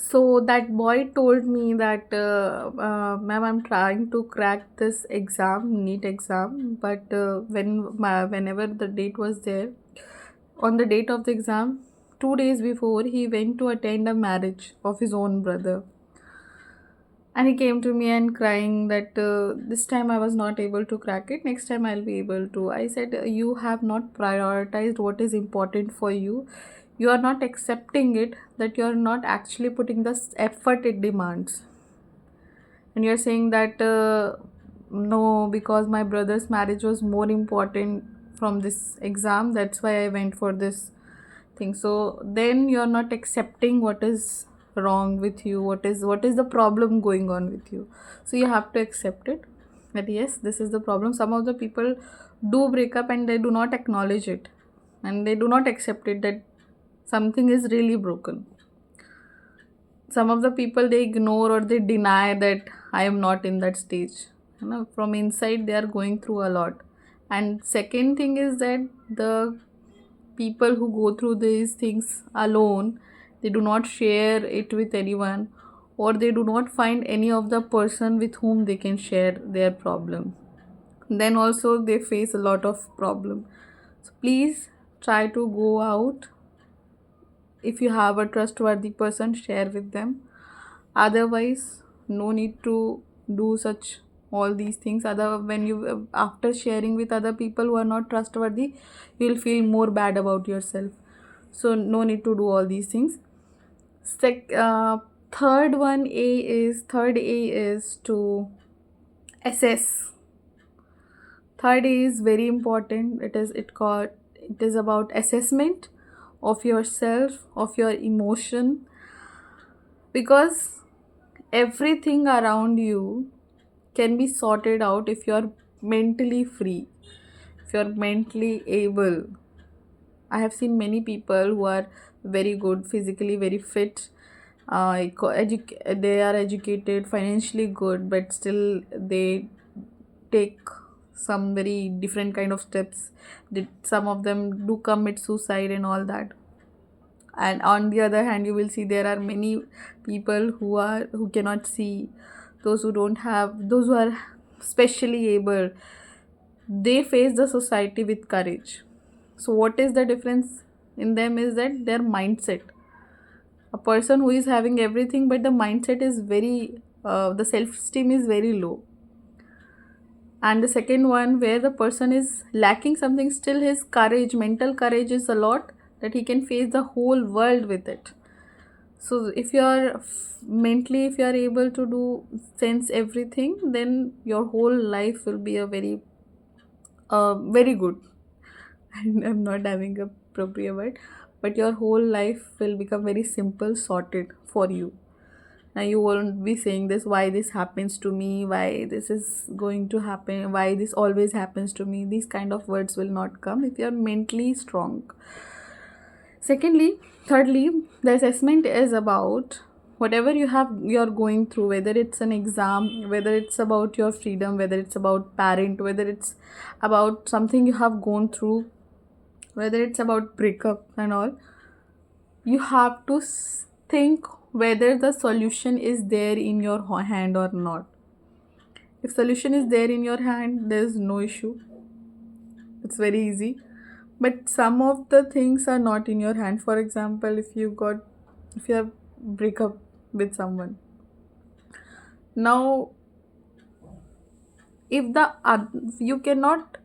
So that boy told me that, ma'am, I'm trying to crack this exam, NEET exam, but whenever the date was there, on the date of the exam, 2 days before, he went to attend a marriage of his own brother. And he came to me and crying that, this time I was not able to crack it, next time I'll be able to. I said, you have not prioritized what is important for you. You are not accepting it, that you are not actually putting the effort it demands. And you're saying that, no, because my brother's marriage was more important from this exam, that's why I went for this thing. So then you're not accepting what is wrong with you, what is the problem going on with you. So you have to accept it, that yes, this is the problem. Some of the people do break up and they do not acknowledge it, and they do not accept it, that something is really broken. Some of the people, they ignore or they deny that I am not in that stage. From inside they are going through a lot. And second thing is that the people who go through these things alone, they do not share it with anyone, or they do not find any of the person with whom they can share their problem. Then also they face a lot of problem. So please try to go out. If you have a trustworthy person, share with them. Otherwise, no need to do such all these things. Other when you after sharing with other people who are not trustworthy, you'll feel more bad about yourself. So no need to do all these things. Sec, third A is to assess. Third A is very important. It is about assessment of yourself, of your emotion, because everything around you can be sorted out if you're mentally free, if you're mentally able. I have seen many people who are very good, physically very fit, they are educated, financially good, but still they take some very different kind of steps. Some of them do commit suicide and all that. And on the other hand, you will see there are many people who cannot see, those who are specially able, they face the society with courage. So what is the difference in them is that their mindset. A person who is having everything but the mindset is very, the self esteem is very low. And the second one, where the person is lacking something, still his courage, mental courage is a lot, that he can face the whole world with it. So if you are mentally, if you are able to do sense everything, then your whole life will be a very good. I'm not having a appropriate word, but your whole life will become very simple, sorted for you. Now you won't be saying this, why this happens to me, why this is going to happen, why this always happens to me. These kind of words will not come if you are mentally strong. Secondly, thirdly, the assessment is about whatever you're going through, whether it's an exam, whether it's about your freedom, whether it's about parent, whether it's about something you have gone through, whether it's about breakup and all. You have to think whether the solution is there in your hand or not. If solution is there in your hand, there's no issue, it's very easy. But some of the things are not in your hand. For example, if you have break up with someone, now if the you cannot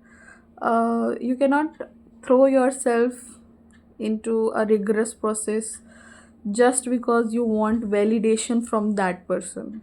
throw yourself into a rigorous process just because you want validation from that person.